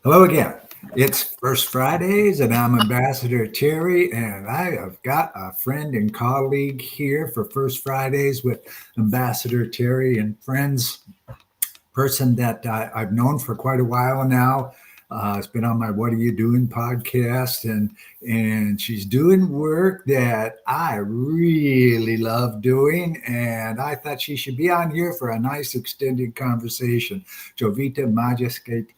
Hello again. It's First Fridays, and I'm Ambassador Terry, and I have got a friend and colleague here for First Fridays with Ambassador Terry and friends, person that I've known for quite a while now. It's been on my "What Are You Doing" podcast, and she's doing work that I really love doing, and I thought she should be on here for a nice extended conversation. Jovita Majestate,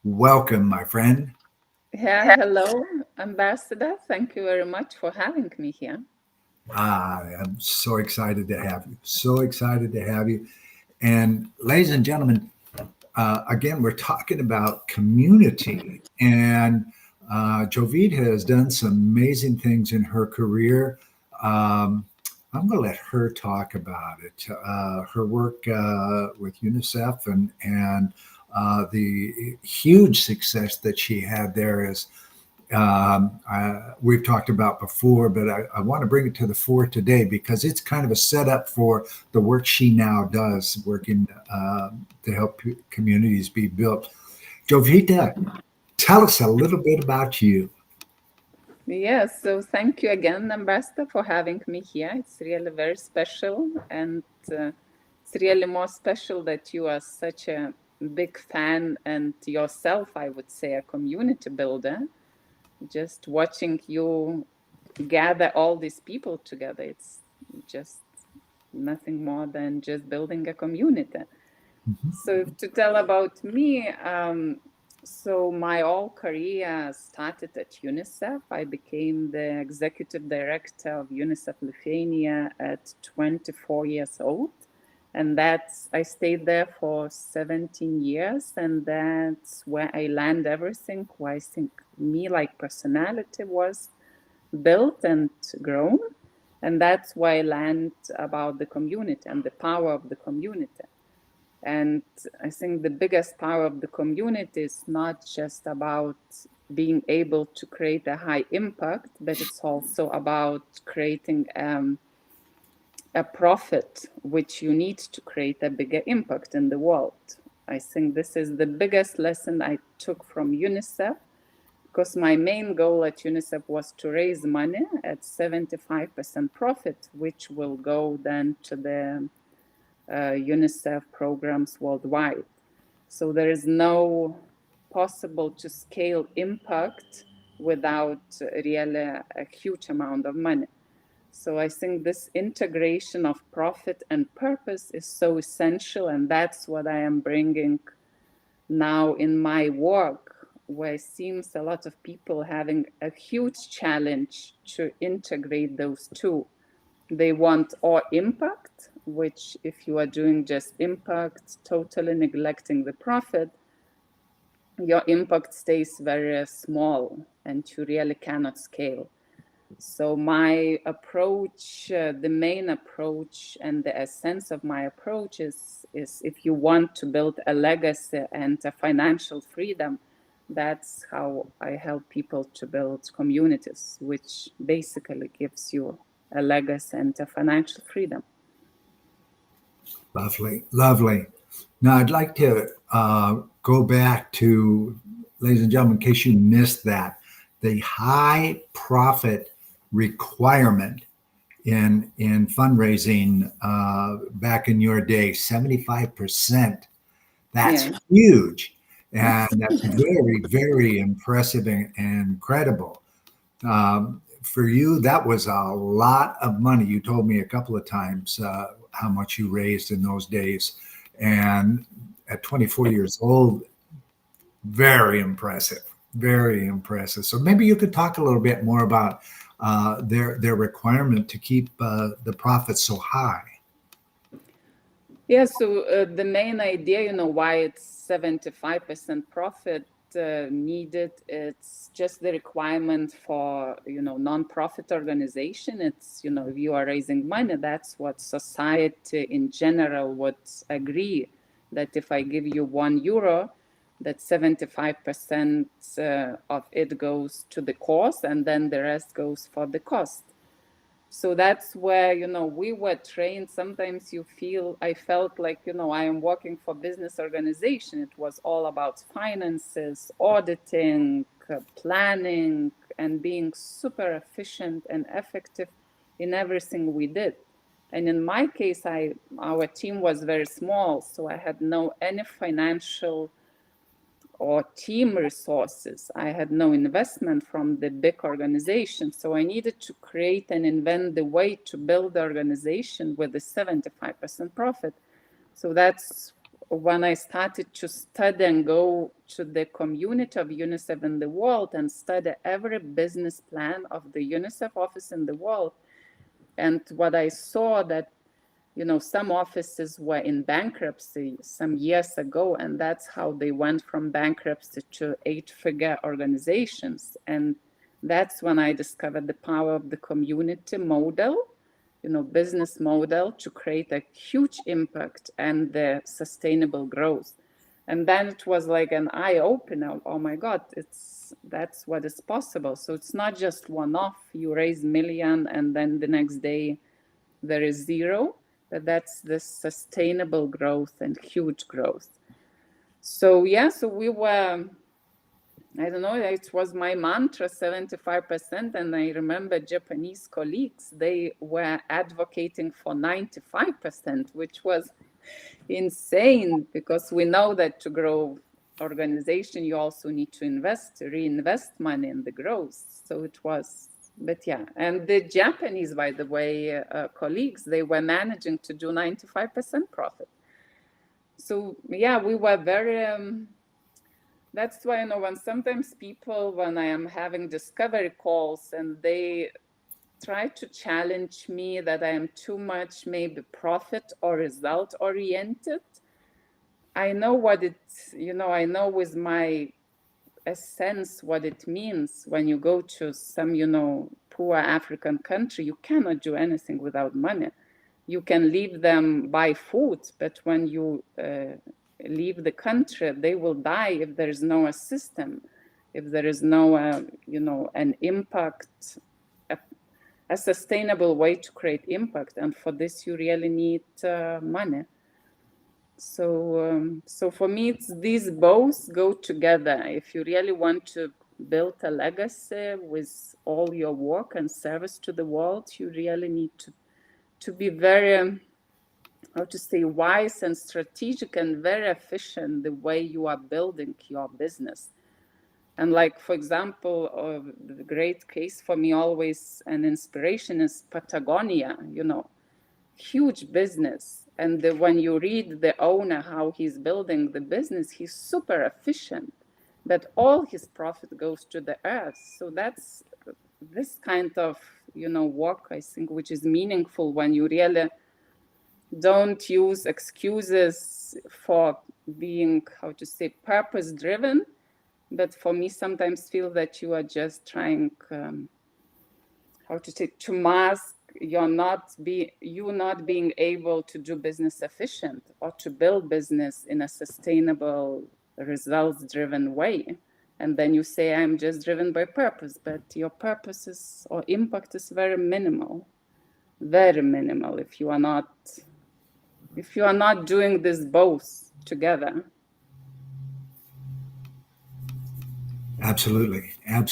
welcome, my friend. Yeah, hello, Ambassador. Thank you very much for having me here. I'm so excited to have you. So excited to have you. And ladies and gentlemen, again, we're talking about community. And Jovita has done some amazing things in her career. I'm going to let her talk about it. Her work with UNICEF and the huge success that she had there is we've talked about before, but I want to bring it to the fore today because it's kind of a setup for the work she now does, working to help communities be built. Jovita, tell us a little bit about you. Yes, so thank you again, Ambassador, for having me here. It's really very special, and it's really more special that you are such a big fan and yourself, I would say, a community builder. Just watching you gather all these people together, it's just nothing more than just building a community. Mhm. So to tell about me, so my whole career started at UNICEF. I became the executive director of UNICEF Lithuania at 24 years old. And that's, I stayed there for 17 years. And that's where I learned everything, where I think me, like personality, was built and grown. And that's why I learned about the community and the power of the community. And I think the biggest power of the community is not just about being able to create a high impact, but it's also about creating a profit, which you need to create a bigger impact in the world. I think this is the biggest lesson I took from UNICEF, because my main goal at UNICEF was to raise money at 75% profit, which will go then to the UNICEF programs worldwide. So there is no possible to scale impact without really a huge amount of money. So I think this integration of profit and purpose is so essential, and that's what I am bringing now in my work, where it seems a lot of people having a huge challenge to integrate those two. They want or impact, which if you are doing just impact, totally neglecting the profit, your impact stays very small and you really cannot scale. So my approach, the main approach and the essence of my approach is if you want to build a legacy and a financial freedom, that's how I help people to build communities, which basically gives you a legacy and a financial freedom. Lovely, lovely. Now, I'd like to go back to, ladies and gentlemen, in case you missed that, the high profit requirement in fundraising back in your day, 75%. That's Yeah. huge. And that's very, very impressive and incredible. For you, that was a lot of money. You told me a couple of times how much you raised in those days. And at 24 years old, very impressive, very impressive. So maybe you could talk a little bit more about their requirement to keep the profits so high. Yeah, so the main idea, why it's 75% profit needed, it's just the requirement for, non-profit organization. It's, if you are raising money, that's what society in general would agree, that if I give you €1, that 75% of it goes to the cause and then the rest goes for the cost. So that's where, we were trained. Sometimes I felt like, I am working for business organization. It was all about finances, auditing, planning, and being super efficient and effective in everything we did. And in my case, our team was very small, so I had no any financial or team resources. I had no investment from the big organization. So I needed to create and invent the way to build the organization with a 75% profit. So that's when I started to study and go to the community of UNICEF in the world and study every business plan of the UNICEF office in the world. And what I saw that some offices were in bankruptcy some years ago, and that's how they went from bankruptcy to 8-figure organizations. And that's when I discovered the power of the community model, business model, to create a huge impact and the sustainable growth. And then it was like an eye opener. Oh my God, that's what is possible. So it's not just one-off. You raise million and then the next day there is zero, but that's the sustainable growth and huge growth. So so we were, I don't know, it was my mantra, 75%. And I remember Japanese colleagues, they were advocating for 95%, which was insane, because we know that to grow organization, you also need to reinvest money in the growth. So it was, but yeah. And the Japanese, by the way, colleagues, they were managing to do 95% profit. So yeah, we were very, that's why, when sometimes people, when I am having discovery calls and they try to challenge me that I am too much maybe profit or result oriented, I know what I know with my essence what it means. When you go to some, poor African country, you cannot do anything without money. You can leave them buy food, but when you leave the country, they will die if there is no system, if there is no, an impact, a sustainable way to create impact. And for this, you really need money. So for me, these both go together. If you really want to build a legacy with all your work and service to the world, you really need to be very, how to say, wise and strategic and very efficient the way you are building your business. And like, for example, the great case for me always an inspiration is Patagonia, huge business. And when you read the owner, how he's building the business, he's super efficient, but all his profit goes to the earth. So that's this kind of, work, I think, which is meaningful when you really don't use excuses for being, how to say, purpose driven. But for me, sometimes feel that you are just trying, how to say, to mask you not being able to do business efficient or to build business in a sustainable, results-driven way. And then you say, I'm just driven by purpose, but your purpose or impact is very minimal if you are not doing this both together. Absolutely. And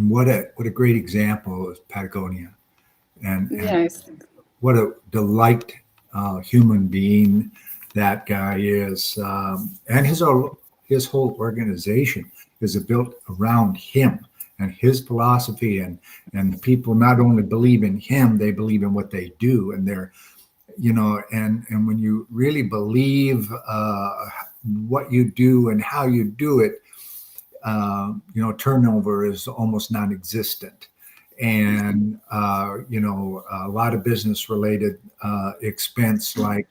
what a great example is Patagonia. And Yes. what a delight human being that guy is. And his whole organization is built around him and his philosophy. And the people not only believe in him, they believe in what they do. And they're, and when you really believe what you do and how you do it, turnover is almost non-existent. And, a lot of business related expense like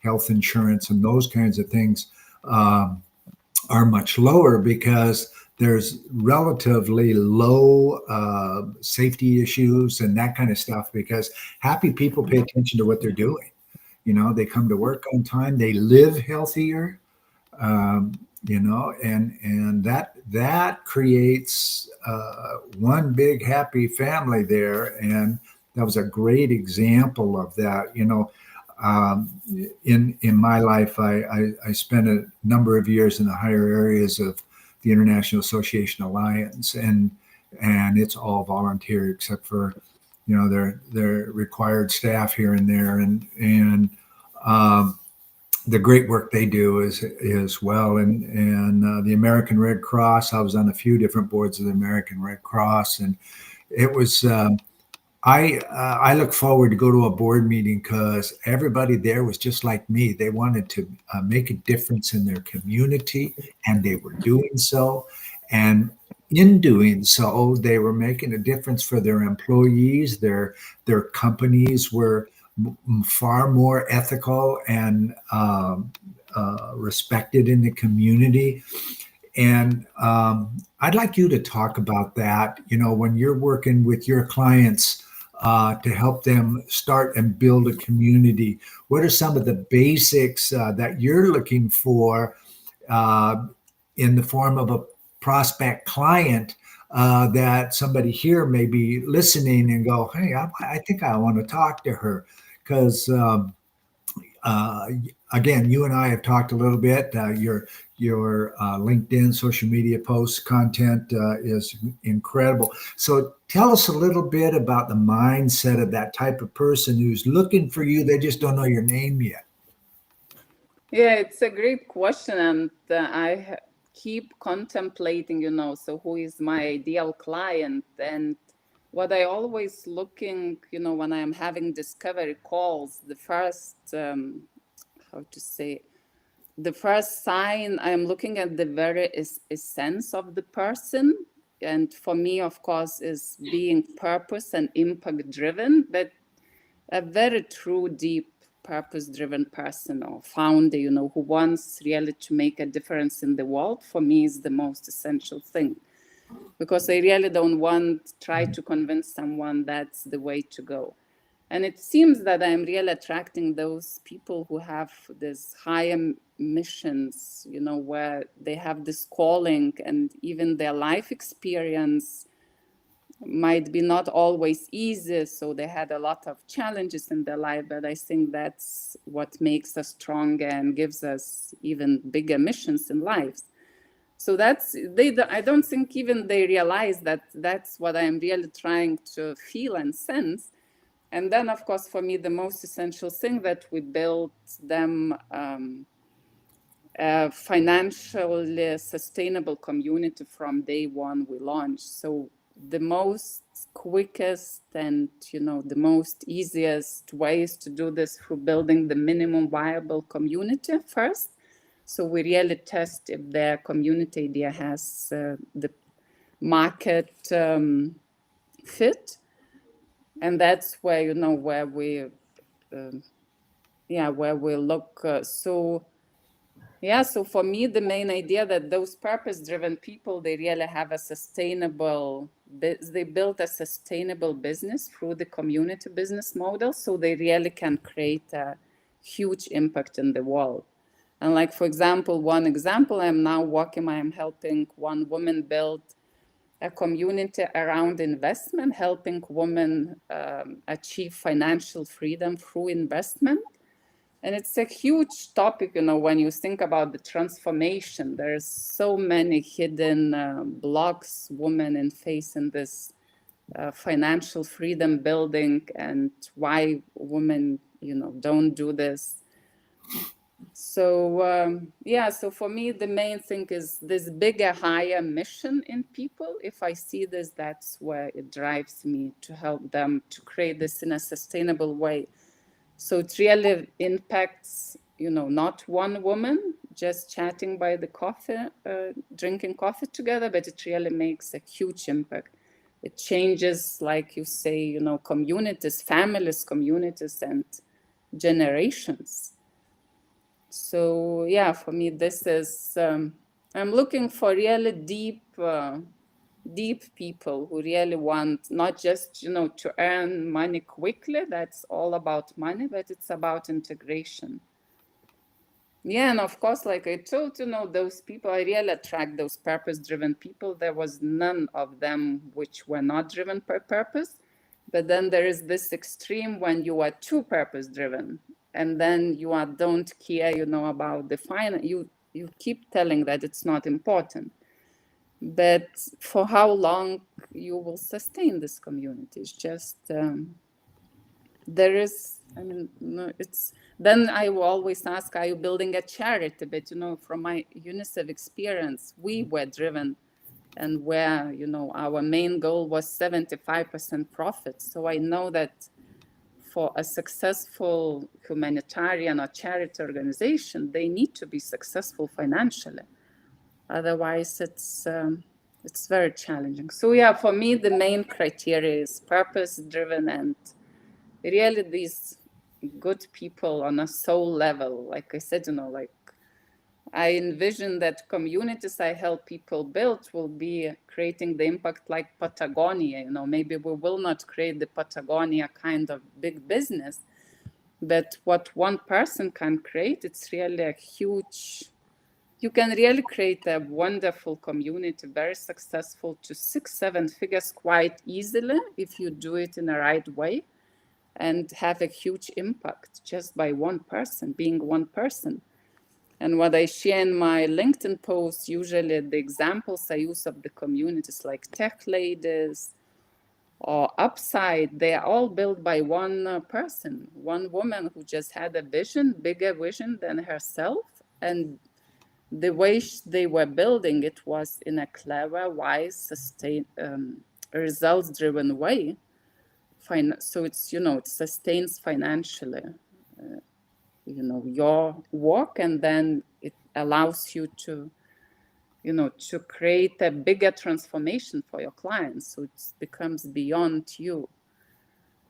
health insurance and those kinds of things are much lower because there's relatively low safety issues and that kind of stuff, because happy people pay attention to what they're doing. They come to work on time, they live healthier. And that creates one big happy family there. And that was a great example of that. In my life, I spent a number of years in the higher areas of the International Association Alliance, and it's all volunteer except for their required staff here and there, and the great work they do is as well. And the American Red Cross, I was on a few different boards of the American Red Cross, and it was I look forward to go to a board meeting because everybody there was just like me. They wanted to make a difference in their community, and they were doing so. And in doing so, they were making a difference for their employees. Their companies were far more ethical and respected in the community. And I'd like you to talk about that. When you're working with your clients to help them start and build a community, what are some of the basics that you're looking for uh, in the form of a prospect client that somebody here may be listening and go, hey, I think I want to talk to her? Because uh, again, you and I have talked a little bit. Your LinkedIn social media posts content is incredible. So tell us a little bit about the mindset of that type of person who's looking for you. They just don't know your name yet. Yeah, it's a great question, and keep contemplating, so who is my ideal client? And what I always looking, when I'm having discovery calls, the first, how to say, the first sign I'm looking at the very essence of the person. And for me, of course, is being purpose and impact driven, but a very true, deep, purpose driven person or founder, who wants really to make a difference in the world, for me is the most essential thing. Because I really don't want try to convince someone that's the way to go. And it seems that I'm really attracting those people who have these higher missions, where they have this calling, and even their life experience might be not always easy. So they had a lot of challenges in their life, but I think that's what makes us stronger and gives us even bigger missions in lives. So I don't think even they realize that that's what I'm really trying to feel and sense. And then, of course, for me, the most essential thing that we build them a financially sustainable community from day one we launched. So the most quickest and the most easiest ways to do this through building the minimum viable community first. So we really test if their community idea has the market fit, and that's where where we where we look. So for me, the main idea that those purpose-driven people, they really have they built a sustainable business through the community business model, so they really can create a huge impact in the world. And like, for example, I'm helping one woman build a community around investment, helping women achieve financial freedom through investment. And it's a huge topic, when you think about the transformation. There's so many hidden blocks women in facing this financial freedom building, and why women, don't do this. So for me, the main thing is this bigger, higher mission in people. If I see this, that's where it drives me to help them to create this in a sustainable way. So it really impacts, not one woman just chatting by the coffee, drinking coffee together, but it really makes a huge impact. It changes, like you say, communities, families, communities, and generations. So for me, this is, I'm looking for really deep people who really want not just, to earn money quickly. That's all about money, but it's about integration. Yeah, and of course, like I told, those people, I really attract those purpose-driven people. There was none of them which were not driven by purpose. But then there is this extreme when you are too purpose-driven, and then you are don't care, about the finance. You keep telling that it's not important. But for how long you will sustain this community? It's just there is, I mean, no, it's, then I will always ask, are you building a charity? But from my UNICEF experience, we were driven, and where our main goal was 75% profit. So I know that for a successful humanitarian or charity organization, they need to be successful financially. Otherwise, it's very challenging. So yeah, for me, the main criteria is purpose driven, and really these good people on a soul level. Like I said, like I envision that communities I help people build will be creating the impact like Patagonia. Maybe we will not create the Patagonia kind of big business, but what one person can create, it's really a huge, you can really create a wonderful community, very successful, to 6-7 figures quite easily if you do it in the right way, and have a huge impact just by one person, being one person. And what I share in my LinkedIn posts, usually the examples I use of the communities like Tech Ladies or Upside, they are all built by one person, one woman who just had a vision, bigger vision than herself. And the way they were building it was in a clever, wise, results-driven way. So it's, it sustains financially, your work, and then it allows you to, to create a bigger transformation for your clients. So it becomes beyond you.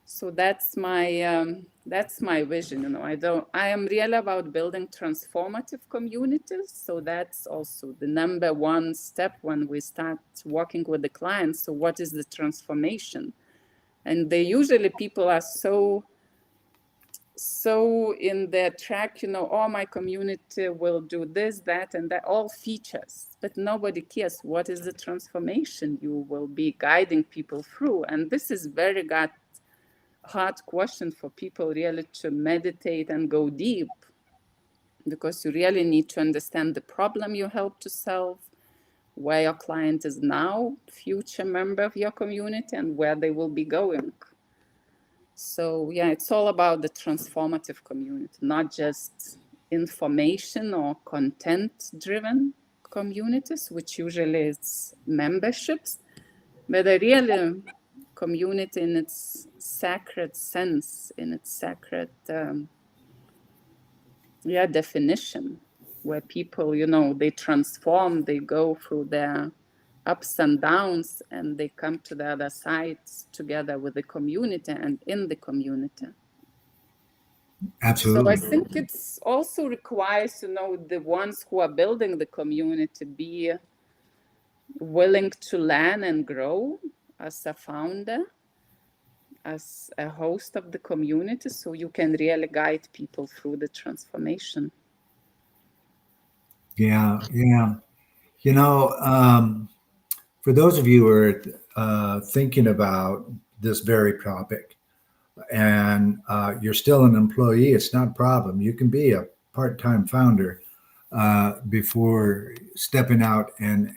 So that's my vision. I am really about building transformative communities. So that's also the number one step when we start working with the clients. So what is the transformation? And people are so in their track, oh, my community will do this, that, and that, all features, but nobody cares what is the transformation you will be guiding people through. And this is very hard question for people really to meditate and go deep, because you really need to understand the problem you help to solve, where your client is now, future member of your community, and where they will be going. So yeah, it's all about the transformative community, not just information or content-driven communities, which usually is memberships, but a real community in its sacred sense, in its sacred definition, where people, they transform, they go through their ups and downs, and they come to the other side together with the community and in the community. Absolutely. So I think it's also requires, the ones who are building the community be willing to learn and grow as a founder, as a host of the community, so you can really guide people through the transformation. Yeah. For those of you who are thinking about this very topic, and you're still an employee, it's not a problem. You can be a part-time founder before stepping out and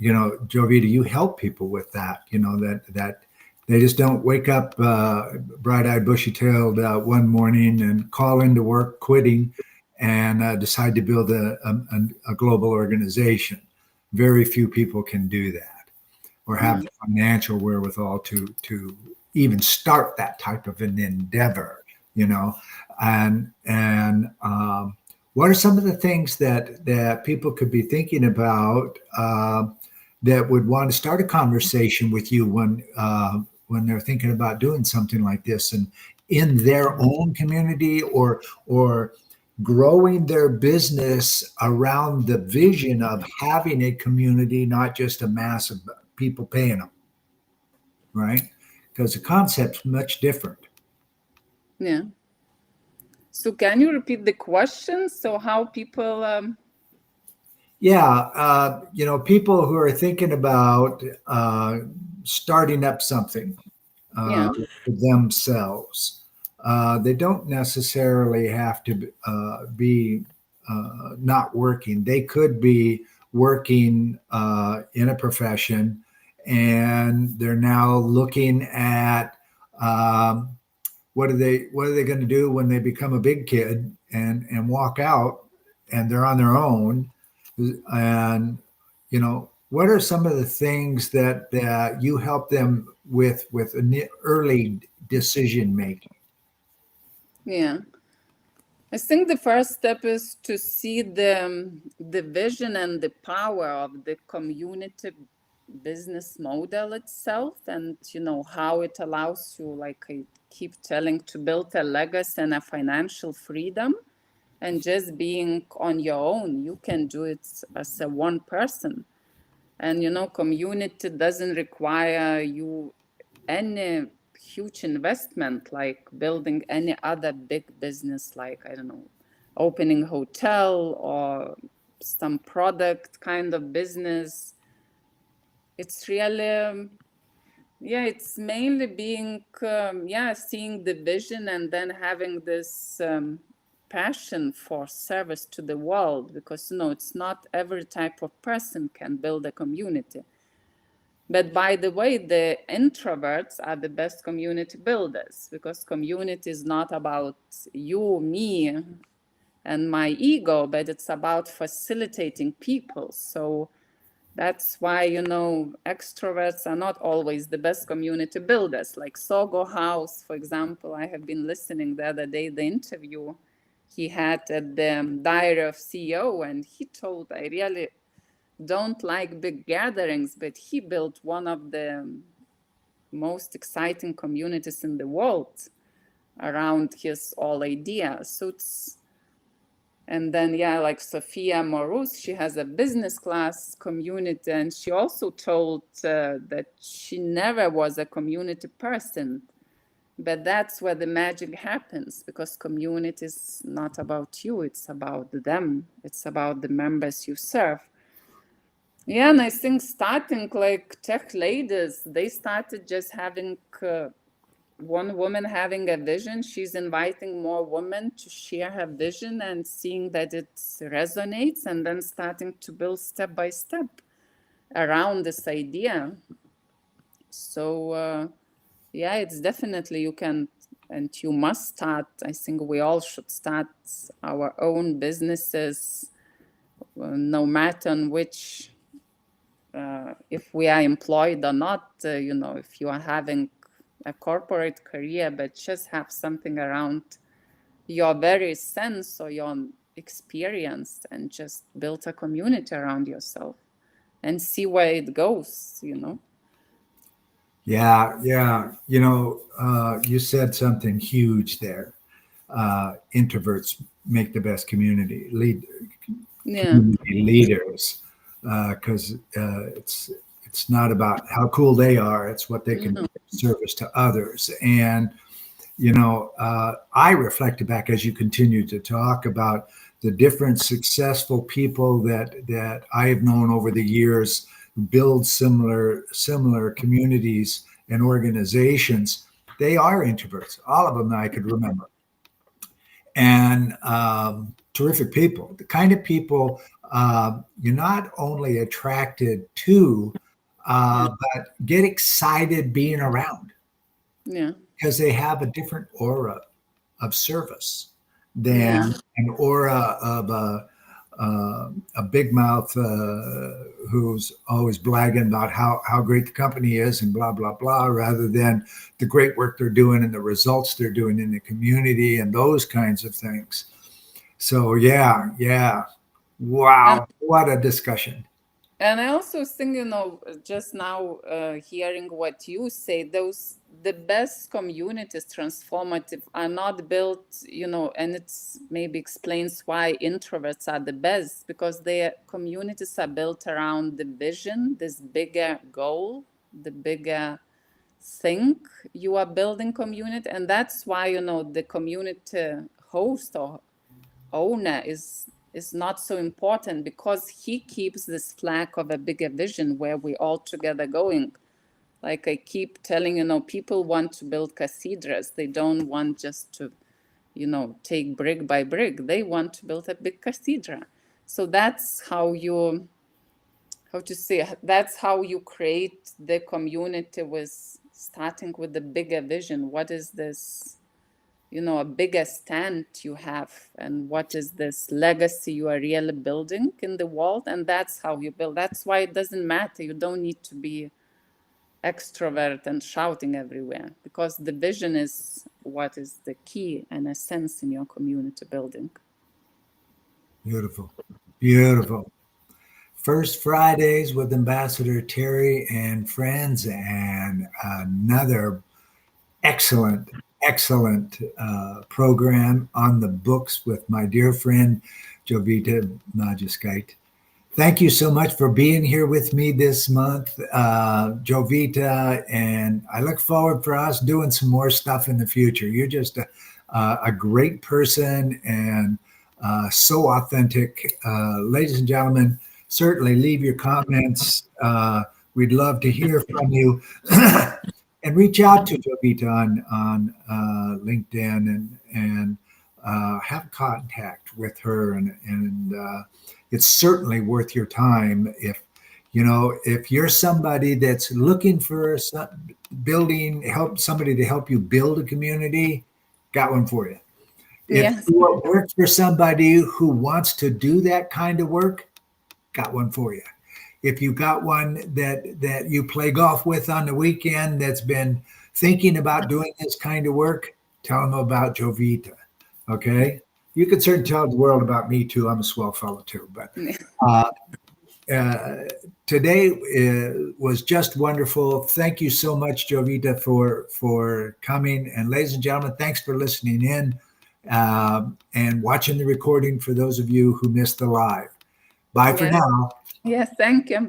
Jovita, you help people with that. That they just don't wake up bright-eyed, bushy-tailed one morning and call into work quitting and decide to build a global organization. Very few people can do that, or have the financial wherewithal to even start that type of an endeavor. And what are some of the things that people could be thinking about that would want to start a conversation with you when they're thinking about doing something like this, and in their own community, or growing their business around the vision of having a community, not just a mass of people paying them, right? Because the concept's much different. Yeah. So can you repeat the question? So how people Yeah, people who are thinking about starting up something yeah, for themselves. They don't necessarily have to be not working. They could be working in a profession, and they're now looking at um, what are they going to do when they become a big kid and walk out and they're on their own, and what are some of the things that you help them with early decision making? yeah. I think the first step is to see the vision and the power of the community business model itself, and how it allows you, like I keep telling, to build a legacy and a financial freedom. And just being on your own, you can do it as a one person. And community doesn't require you any huge investment like building any other big business, like, I don't know, opening hotel or some product kind of business. It's really yeah, it's mainly being seeing the vision and then having this passion for service to the world, because it's not every type of person can build a community. But by the way, the introverts are the best community builders, because community is not about you, me, and my ego, but it's about facilitating people. So that's why, extroverts are not always the best community builders. Like Sogo House, for example, I have been listening the other day, the interview he had at the Diary of CEO, and he told, I really don't like big gatherings, but he built one of the most exciting communities in the world around his all ideas. So it's, and then yeah, like Sophia Morus, she has a business class community, and she also told that she never was a community person. But that's where the magic happens, because community is not about you, it's about them, it's about the members you serve. Yeah, and I think starting like tech ladies, they started just having one woman having a vision. She's inviting more women to share her vision and seeing that it resonates, and then starting to build step by step around this idea. So, yeah, it's definitely you can and you must start. I think we all should start our own businesses, no matter on which if we are employed or not, if you are having a corporate career, but just have something around your very sense or your experience, and just build a community around yourself and see where it goes. Yeah, yeah. You said something huge there. Introverts make the best Yeah. community leaders, because it's not about how cool they are; it's what they can No. service to others. And I reflected back as you continue to talk about the different successful people that I have known over the years who build similar communities and organizations. They are introverts, all of them that I could remember, and terrific people. The kind of people you're not only attracted to, Yeah. but get excited being around, Yeah. because they have a different aura of service Yeah. than an aura of a big mouth who's always bragging about how great the company is and blah, blah, blah, rather than the great work they're doing and the results they're doing in the community and those kinds of things. So, yeah, yeah. And Wow. What a discussion. And I also think, just now hearing what you say, the best communities transformative are not built, and it's maybe explains why introverts are the best, because their communities are built around the vision, this bigger goal, the bigger thing you are building community. And that's why, the community host or owner is not so important, because he keeps this flag of a bigger vision where we all together going. Like I keep telling, people want to build cathedrals. They don't want just to, take brick by brick. They want to build a big cathedral. So that's how you, how to say, that's how you create the community, with starting with the bigger vision. What is this, a bigger stand you have, and what is this legacy you are really building in the world? And that's how you build. That's why it doesn't matter. You don't need to be extrovert and shouting everywhere, because the vision is what is the key and a sense in your community building. Beautiful. Beautiful. First Fridays with Ambassador Terry and friends, and another excellent, excellent program on the books with my dear friend Jovita Majiskite. Thank you so much for being here with me this month, Jovita, and I look forward for us doing some more stuff in the future. You're just a great person, and so authentic. Ladies and gentlemen, certainly leave your comments. We'd love to hear from you. And reach out to Jovita on LinkedIn and have contact with her, and it's certainly worth your time. If you're somebody that's looking for somebody to help you build a community, got one for you. Yes. If you work for somebody who wants to do that kind of work, got one for you. If you got one that you play golf with on the weekend that's been thinking about doing this kind of work, tell them about Jovita. Okay? You could certainly tell the world about me too. I'm a swell fellow too. But today was just wonderful. Thank you so much, Jovita, for coming. And ladies and gentlemen, thanks for listening in and watching the recording for those of you who missed the live. Bye for now. Yes, thank you.